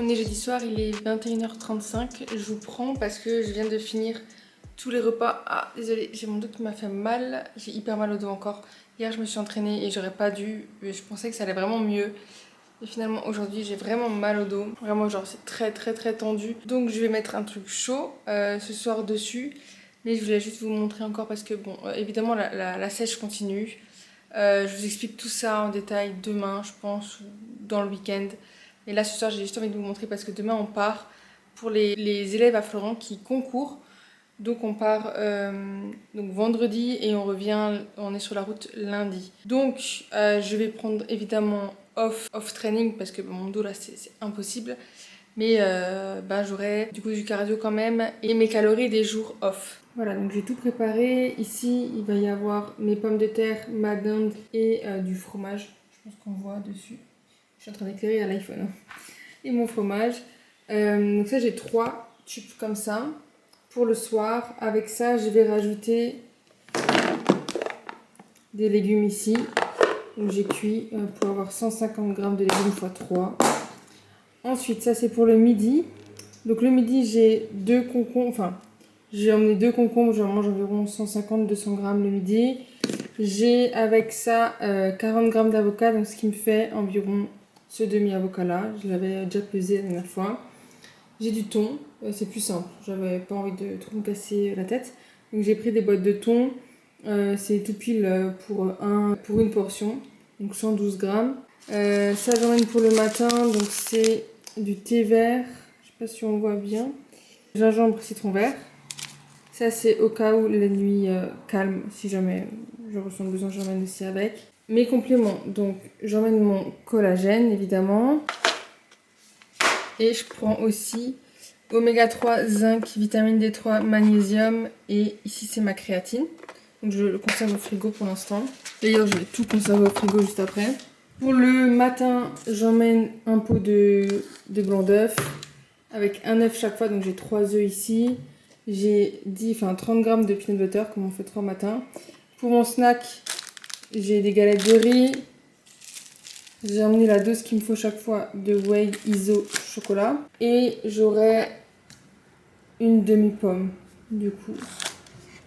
On est jeudi soir, il est 21h35. Je vous prends parce que je viens de finir tous les repas. Ah, désolée, j'ai mon dos qui m'a fait mal. J'ai hyper mal au dos encore. Hier, je me suis entraînée et j'aurais pas dû. Je pensais que ça allait vraiment mieux. Et finalement, aujourd'hui, j'ai vraiment mal au dos. Vraiment, genre, c'est très tendu. Donc, je vais mettre un truc chaud ce soir dessus. Mais je voulais juste vous montrer encore parce que, bon, évidemment, la sèche continue. Je vous explique tout ça en détail demain, je pense, ou dans le week-end. Et là, ce soir, j'ai juste envie de vous montrer parce que demain, on part pour les élèves à Florent qui concourent. Donc, on part donc vendredi et on revient, on est sur la route lundi. Donc, je vais prendre évidemment off training parce que mon dos là, c'est impossible. Mais j'aurai du coup du cardio quand même et mes calories des jours off. Voilà, donc j'ai tout préparé. Ici, il va y avoir mes pommes de terre, ma dinde et du fromage. Je pense qu'on voit dessus. Je suis en train d'éclairer à l'iPhone. Et mon fromage. Donc ça, j'ai 3 tubes comme ça pour le soir. Avec ça, je vais rajouter des légumes ici. Donc j'ai cuit pour avoir 150 g de légumes x 3. Ensuite, ça c'est pour le midi. Donc le midi, j'ai 2 concombres, enfin, j'ai emmené 2 concombres, j'en mange environ 150-200 g le midi. J'ai avec ça 40 g d'avocat, donc ce qui me fait environ ce demi-avocat là. Je l'avais déjà pesé la dernière fois. J'ai du thon, c'est plus simple, j'avais pas envie de trop me casser la tête. Donc j'ai pris des boîtes de thon, c'est tout pile pour une portion, donc 112 g. Ça j'emmène pour le matin, donc c'est du thé vert, je sais pas si on voit bien, gingembre, citron vert. Ça c'est au cas où la nuit calme, si jamais je ressens le besoin, j'emmène aussi avec. Mes compléments, donc j'emmène mon collagène évidemment. Et je prends aussi oméga 3, zinc, vitamine D3, magnésium. Et ici c'est ma créatine. Donc je le conserve au frigo pour l'instant. D'ailleurs je vais tout conserver au frigo juste après. Pour le matin, j'emmène un pot de blanc d'œuf avec un œuf chaque fois, donc j'ai 3 œufs ici. J'ai 30 g de peanut butter, comme on fait 3 matins. Pour mon snack, j'ai des galettes de riz. J'ai emmené la dose qu'il me faut chaque fois de whey iso chocolat. Et j'aurai une demi-pomme, du coup.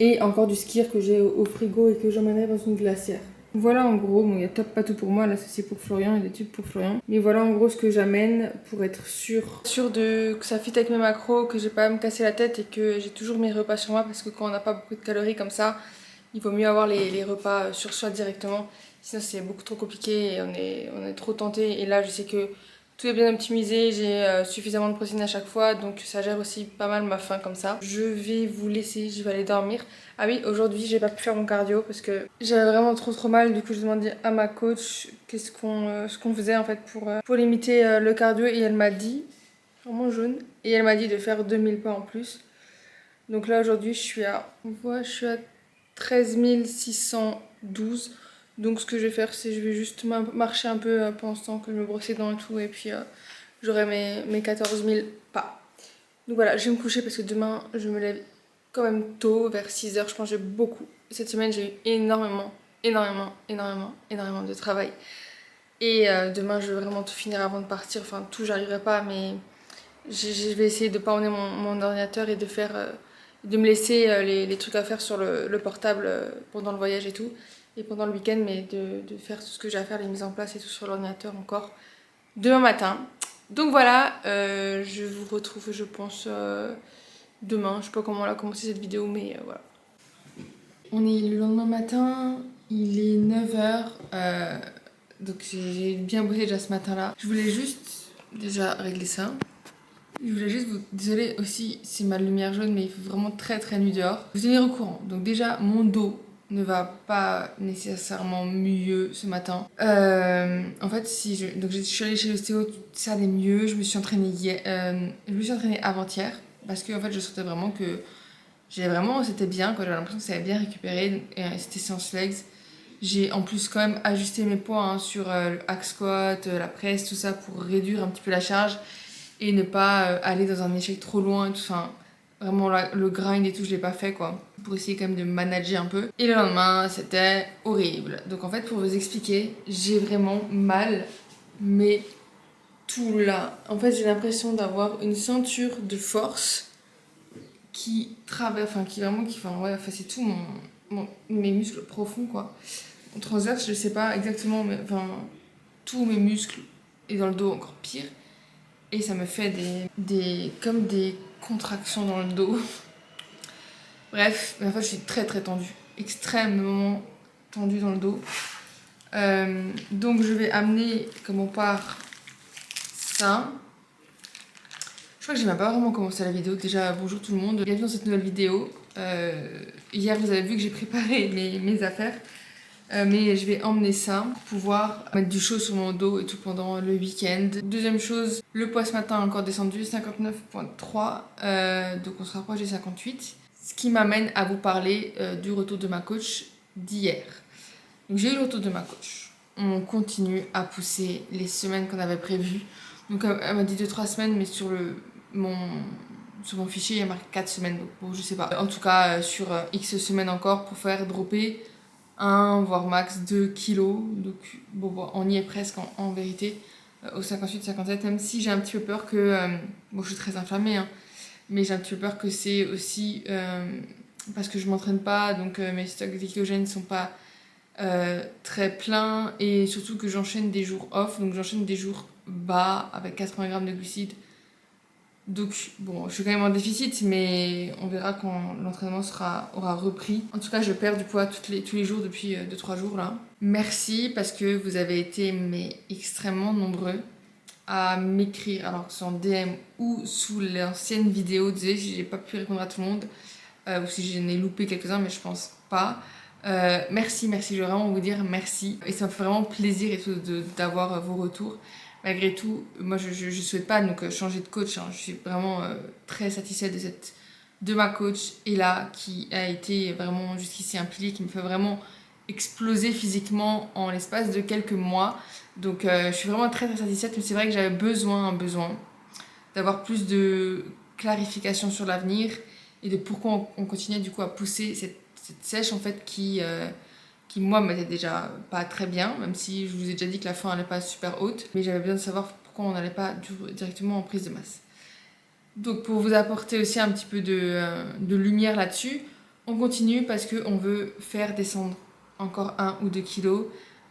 Et encore du skyr que j'ai au frigo et que j'emmènerai dans une glacière. Voilà en gros, bon il y a top pas tout pour moi, là c'est pour Florian, il y a des tubes pour Florian. Mais voilà en gros ce que j'amène pour être sûre que ça fit avec mes macros, que j'ai pas à me casser la tête et que j'ai toujours mes repas sur moi parce que quand on n'a pas beaucoup de calories comme ça, il vaut mieux avoir les repas sur soi directement. Sinon c'est beaucoup trop compliqué et on est trop tenté. Et là je sais que tout est bien optimisé, j'ai suffisamment de protéines à chaque fois, donc ça gère aussi pas mal ma faim comme ça. Je vais vous laisser, je vais aller dormir. Ah oui, aujourd'hui j'ai pas pu faire mon cardio parce que j'avais vraiment trop mal. Du coup, je demandais à ma coach ce qu'on faisait en fait pour limiter le cardio et elle m'a dit, vraiment jaune, et elle m'a dit de faire 2000 pas en plus. Donc là aujourd'hui je suis à 13 612. Donc ce que je vais faire c'est je vais juste marcher un peu pendant ce temps que je me brosse les dents et tout et puis j'aurai mes 14 000 pas. Donc voilà, je vais me coucher parce que demain je me lève quand même tôt, vers 6h. Je pense que j'ai beaucoup. Cette semaine j'ai eu énormément de travail. Et demain je vais vraiment tout finir avant de partir. Enfin tout j'arriverai pas mais je vais essayer de pas emmener mon ordinateur et de me laisser les trucs à faire sur le portable pendant le voyage et tout. Et pendant le week-end, mais de faire tout ce que j'ai à faire, les mises en place et tout sur l'ordinateur encore demain matin. Donc voilà, je vous retrouve je pense demain. Je sais pas comment on a commencé cette vidéo mais voilà. On est le lendemain matin, il est 9h. Donc j'ai bien bossé déjà ce matin là. Je voulais juste déjà régler ça. Je voulais juste vous... Désolée aussi, c'est ma lumière jaune, mais il fait vraiment très nuit dehors. Vous tenir au courant. Donc déjà, mon dos ne va pas nécessairement mieux ce matin. En fait, donc je suis allée chez l'ostéo, ça allait mieux. Je me suis entraînée avant-hier. Parce que en fait, je sentais vraiment que c'était bien, quoi. J'avais l'impression que ça avait bien récupéré. C'était séance legs. J'ai en plus quand même ajusté mes poids hein, sur le hack squat, la presse, tout ça pour réduire un petit peu la charge et ne pas aller dans un échec trop loin et tout. Enfin, vraiment le grind et tout, je l'ai pas fait quoi. Pour essayer quand même de manager un peu. Et le lendemain, c'était horrible. Donc en fait, pour vous expliquer, j'ai vraiment mal, mais tout là. En fait, j'ai l'impression d'avoir une ceinture de force qui traverse, c'est tout mes muscles profonds, quoi. En transverse, je sais pas exactement, mais tous mes muscles et dans le dos encore pire. Et ça me fait comme des contractions dans le dos. Bref, mais en fait, je suis très très tendue, extrêmement tendue dans le dos. Donc je vais amener comme on part ça. Je crois que j'ai même pas vraiment commencé la vidéo. Déjà, bonjour tout le monde, bienvenue dans cette nouvelle vidéo. Hier, vous avez vu que j'ai préparé mes affaires. Mais je vais emmener ça pour pouvoir mettre du chaud sur mon dos et tout pendant le week-end. Deuxième chose, le poids ce matin a encore descendu, 59,3, donc on se rapproche des 58. Ce qui m'amène à vous parler du retour de ma coach d'hier. Donc j'ai eu le retour de ma coach. On continue à pousser les semaines qu'on avait prévues. Donc elle m'a dit 2-3 semaines, mais sur mon fichier il y a marqué 4 semaines, donc bon je sais pas. En tout cas sur X semaines encore pour faire dropper 1 voire max 2 kilos. Donc bon, on y est presque en vérité au 58-57, même si j'ai un petit peu peur que bon je suis très inflammée hein, mais j'ai un petit peu peur que c'est aussi parce que je m'entraîne pas, donc mes stocks glycogènes sont pas très pleins, et surtout que j'enchaîne des jours off, donc j'enchaîne des jours bas avec 80 grammes de glucides. Donc bon, je suis quand même en déficit, mais on verra quand l'entraînement aura repris. En tout cas, je perds du poids tous les jours depuis 2-3 jours là. Merci parce que vous avez été extrêmement nombreux à m'écrire, alors que ce soit en DM ou sous l'ancienne vidéo. Désolée si j'ai pas pu répondre à tout le monde, ou si j'en ai loupé quelques-uns, mais je pense pas. Merci, je veux vraiment vous dire merci. Et ça me fait vraiment plaisir et tout d'avoir vos retours. Malgré tout, moi je souhaite pas donc changer de coach, hein. Je suis vraiment très satisfaite de ma coach, et là qui a été vraiment jusqu'ici un pilier qui me fait vraiment exploser physiquement en l'espace de quelques mois. Donc je suis vraiment très très satisfaite, mais c'est vrai que j'avais besoin d'avoir plus de clarification sur l'avenir et de pourquoi on continuait du coup à pousser cette sèche en fait qui moi m'était déjà pas très bien, même si je vous ai déjà dit que la fin allait pas super haute, mais j'avais besoin de savoir pourquoi on n'allait pas directement en prise de masse. Donc pour vous apporter aussi un petit peu de lumière là-dessus, on continue parce qu'on veut faire descendre encore 1 ou 2 kilos.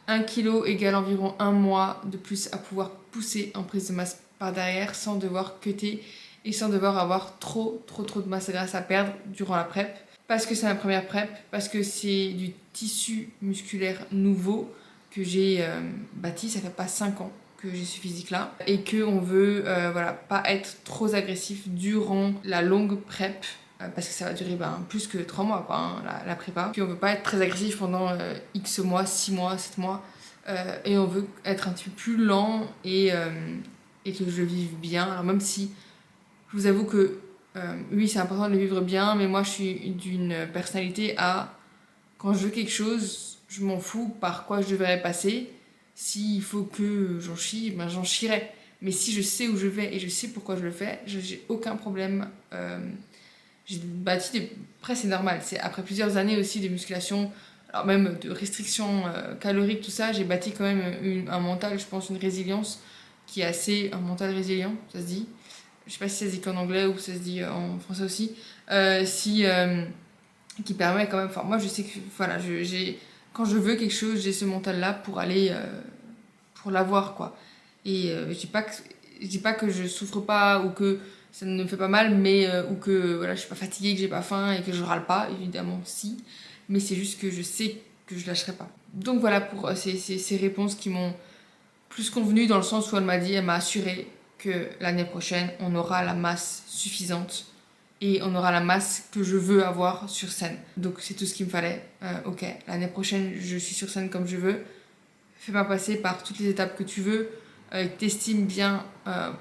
1 kilo égale environ 1 mois de plus à pouvoir pousser en prise de masse par derrière sans devoir cutter et sans devoir avoir trop de masse grasse à perdre durant la prep. Parce que c'est ma première prep, parce que c'est du tissu musculaire nouveau que j'ai bâti, ça fait pas 5 ans que j'ai ce physique-là, et qu'on veut pas être trop agressif durant la longue prep, parce que ça va durer plus que 3 mois quoi, hein, la prépa. Puis on veut pas être très agressif pendant X mois, 6 mois, 7 mois, et on veut être un petit peu plus lent et que je vive bien. Alors même si je vous avoue que oui, c'est important de le vivre bien, mais moi je suis d'une personnalité à, quand je veux quelque chose, je m'en fous par quoi je devrais passer. S'il faut que j'en chie, j'en chierai. Mais si je sais où je vais et je sais pourquoi je le fais, j'ai aucun problème. J'ai bâti Après, c'est normal. C'est après plusieurs années aussi de musculation, alors même de restrictions caloriques, tout ça, j'ai bâti quand même un mental, je pense, une résilience qui est assez. Un mental résilient, ça se dit. Je sais pas si ça se dit qu'en anglais ou ça se dit en français aussi, qui permet quand même, moi je sais que quand je veux quelque chose, j'ai ce mental là pour aller pour l'avoir quoi. Et je dis pas que je souffre pas ou que ça ne me fait pas mal, mais ou que voilà, je suis pas fatiguée, que j'ai pas faim et que je râle pas, évidemment si, mais c'est juste que je sais que je lâcherai pas. Donc voilà pour ces réponses qui m'ont plus convenu, dans le sens où elle m'a assuré que l'année prochaine, on aura la masse suffisante et on aura la masse que je veux avoir sur scène. Donc c'est tout ce qu'il me fallait. Ok, l'année prochaine, je suis sur scène comme je veux. Fais-moi passer par toutes les étapes que tu veux, t'estimes bien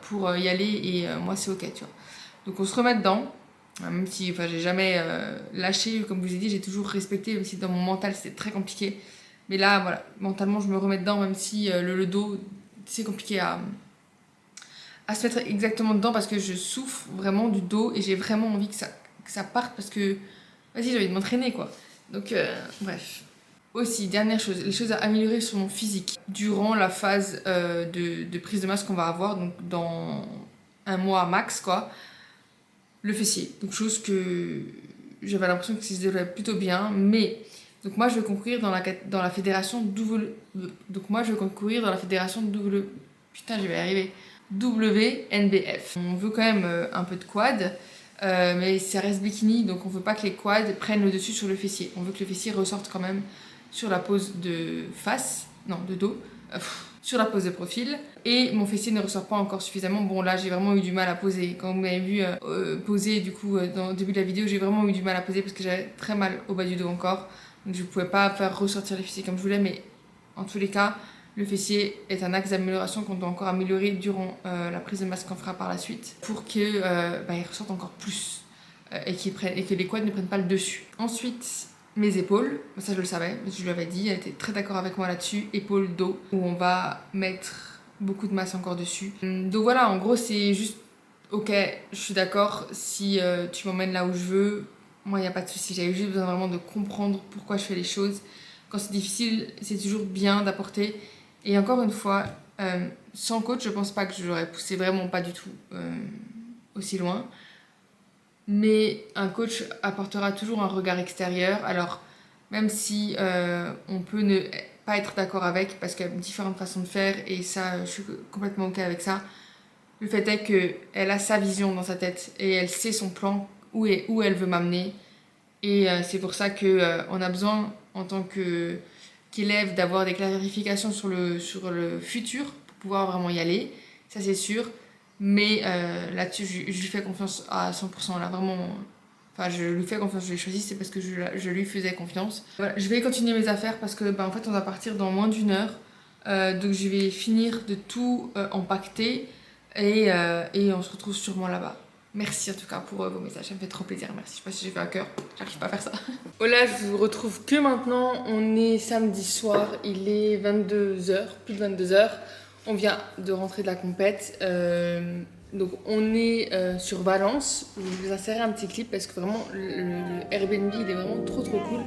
pour y aller, et moi c'est ok, tu vois. Donc on se remet dedans, même si j'ai jamais lâché, comme je vous ai dit, j'ai toujours respecté, même si dans mon mental c'était très compliqué. Mais là, voilà, mentalement je me remets dedans, même si le dos, c'est compliqué à se mettre exactement dedans, parce que je souffre vraiment du dos et j'ai vraiment envie que ça parte, parce que vas-y, j'ai envie de m'entraîner quoi. Donc bref. Aussi, dernière chose, les choses à améliorer sur mon physique durant la phase de prise de masse qu'on va avoir, donc dans un mois max, quoi. Le fessier, donc chose que j'avais l'impression que ça se développait plutôt bien, mais donc moi je vais concourir dans la fédération donc moi je vais concourir dans la fédération putain je vais y arriver, WNBF. On veut quand même un peu de quad, mais ça reste bikini, donc on veut pas que les quads prennent le dessus sur le fessier. On veut que le fessier ressorte quand même sur la pose de face, non de dos, sur la pose de profil, et mon fessier ne ressort pas encore suffisamment. Bon là j'ai vraiment eu du mal à poser, quand vous m'avez vu poser du coup dans le début de la vidéo, j'ai vraiment eu du mal à poser parce que j'avais très mal au bas du dos encore, donc je pouvais pas faire ressortir les fessiers comme je voulais, mais en tous les cas le fessier est un axe d'amélioration qu'on doit encore améliorer durant la prise de masse qu'on fera par la suite pour qu'il ressorte encore plus et que les quads ne prennent pas le dessus. Ensuite, mes épaules, ça je le savais, je lui avais dit, elle était très d'accord avec moi là-dessus, épaules, dos, où on va mettre beaucoup de masse encore dessus. Donc voilà, en gros c'est juste, ok, je suis d'accord, si tu m'emmènes là où je veux, moi il n'y a pas de souci, j'avais juste besoin vraiment de comprendre pourquoi je fais les choses. Quand c'est difficile, c'est toujours bien d'apporter. Et encore une fois, sans coach, je pense pas que je l'aurais poussé vraiment pas du tout aussi loin. Mais un coach apportera toujours un regard extérieur. Alors, même si on peut ne pas être d'accord avec, parce qu'il y a différentes façons de faire, et ça, je suis complètement ok avec ça, le fait est qu'elle a sa vision dans sa tête, et elle sait son plan, où elle veut m'amener. Et c'est pour ça qu'on a besoin, en tant qu'élève, d'avoir des clarifications sur le futur, pour pouvoir vraiment y aller, ça c'est sûr. Mais là-dessus, je lui fais confiance à 100%. Là, vraiment, enfin, je lui fais confiance, je l'ai choisi, c'est parce que je lui faisais confiance. Voilà, je vais continuer mes affaires parce que, en fait, on va partir dans moins d'une heure. Donc, je vais finir de tout empaqueter et on se retrouve sûrement là-bas. Merci en tout cas pour vos messages, ça me fait trop plaisir, merci. Je sais pas si j'ai fait un cœur, j'arrive pas à faire ça. Oh là, je vous retrouve que maintenant, on est samedi soir, il est 22h, plus de 22h. On vient de rentrer de la compète, donc on est sur Valence. Je vais vous insérer un petit clip parce que vraiment le Airbnb il est vraiment trop cool.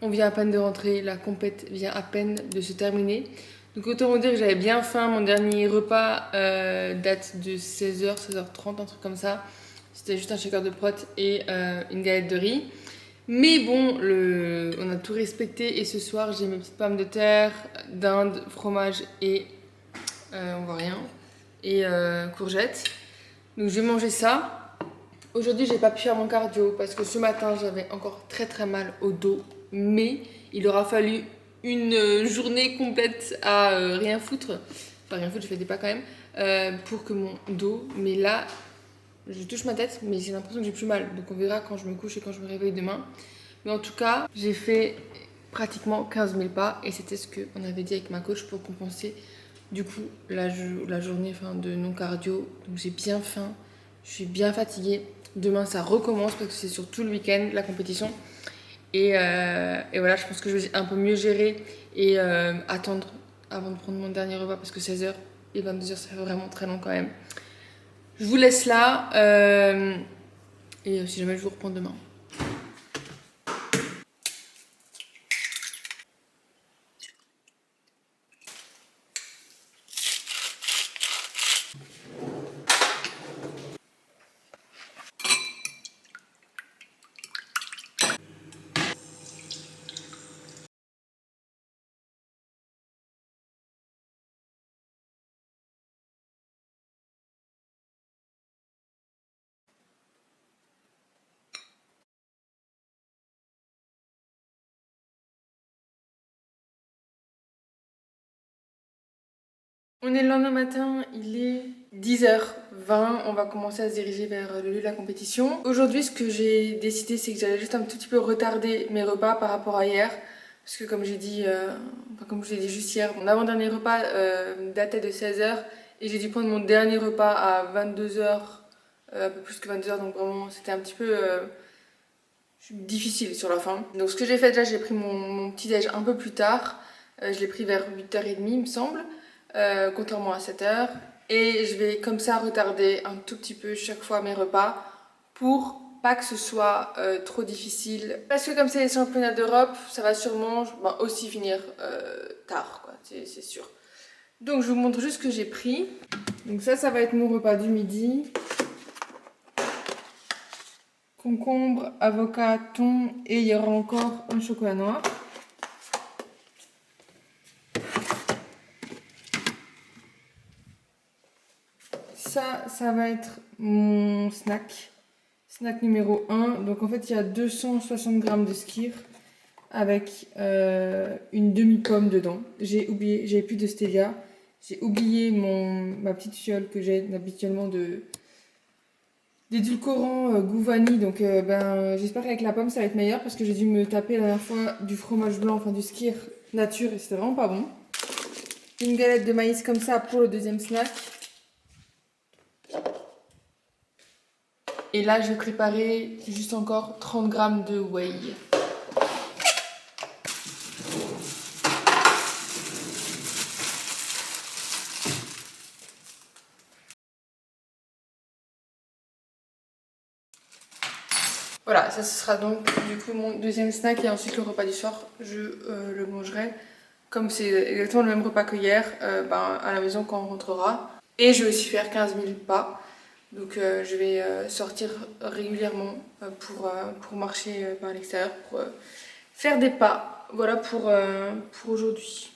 On vient à peine de rentrer, la compète vient à peine de se terminer. Donc autant vous dire que j'avais bien faim, mon dernier repas date de 16h, 16h30, un truc comme ça. C'était juste un shaker de prot et une galette de riz. Mais bon, on a tout respecté et ce soir j'ai mes petites pommes de terre, dinde, fromage et on voit rien, et courgettes. Donc je vais manger ça. Aujourd'hui j'ai pas pu faire mon cardio parce que ce matin j'avais encore très mal au dos, mais il aura fallu une journée complète à rien foutre, enfin rien foutre, je fais des pas quand même, pour que mon dos, mais là je touche ma tête mais j'ai l'impression que j'ai plus mal, donc on verra quand je me couche et quand je me réveille demain. Mais en tout cas j'ai fait pratiquement 15 000 pas et c'était ce qu'on avait dit avec ma coach pour compenser du coup la journée de non cardio. Donc j'ai bien faim, je suis bien fatiguée. Demain ça recommence parce que c'est sur tout le week-end la compétition. Et voilà, je pense que je vais un peu mieux gérer et attendre avant de prendre mon dernier repas parce que 16h et 22h ça fait vraiment très long quand même. Je vous laisse là et si jamais je vous reprends demain. On est le lendemain matin, il est 10h20, on va commencer à se diriger vers le lieu de la compétition. Aujourd'hui, ce que j'ai décidé, c'est que j'allais juste un tout petit peu retarder mes repas par rapport à hier. Parce que comme j'ai dit, comme je l'ai dit juste hier, mon avant-dernier repas datait de 16h et j'ai dû prendre mon dernier repas à 22h, un peu plus que 22h, donc vraiment c'était un petit peu difficile sur la fin. Donc ce que j'ai fait déjà, j'ai pris mon petit déj un peu plus tard. Je l'ai pris vers 8h30 il me semble, contrairement à 7h. Et je vais comme ça retarder un tout petit peu chaque fois mes repas pour pas que ce soit trop difficile. Parce que comme c'est les championnats d'Europe, ça va sûrement aussi finir tard, quoi, c'est sûr. Donc je vous montre juste ce que j'ai pris. Donc ça va être mon repas du midi. Concombre, avocat, thon et il y aura encore un chocolat noir. Ça va être mon snack. Snack numéro 1. Donc en fait, il y a 260 grammes de skyr avec une demi-pomme dedans. J'avais plus de stevia. J'ai oublié ma petite fiole que j'ai habituellement d'édulcorant goût vanille. Donc j'espère qu'avec la pomme ça va être meilleur parce que j'ai dû me taper la dernière fois du fromage blanc, enfin du skyr nature et c'était vraiment pas bon. Une galette de maïs comme ça pour le deuxième snack. Et là, je vais préparer juste encore 30 grammes de whey. Voilà, ça ce sera donc du coup mon deuxième snack et ensuite le repas du soir, je le mangerai comme c'est exactement le même repas que hier, à la maison quand on rentrera. Et je vais aussi faire 15 000 pas. Donc je vais sortir régulièrement pour marcher à l'extérieur, pour faire des pas. Voilà pour aujourd'hui.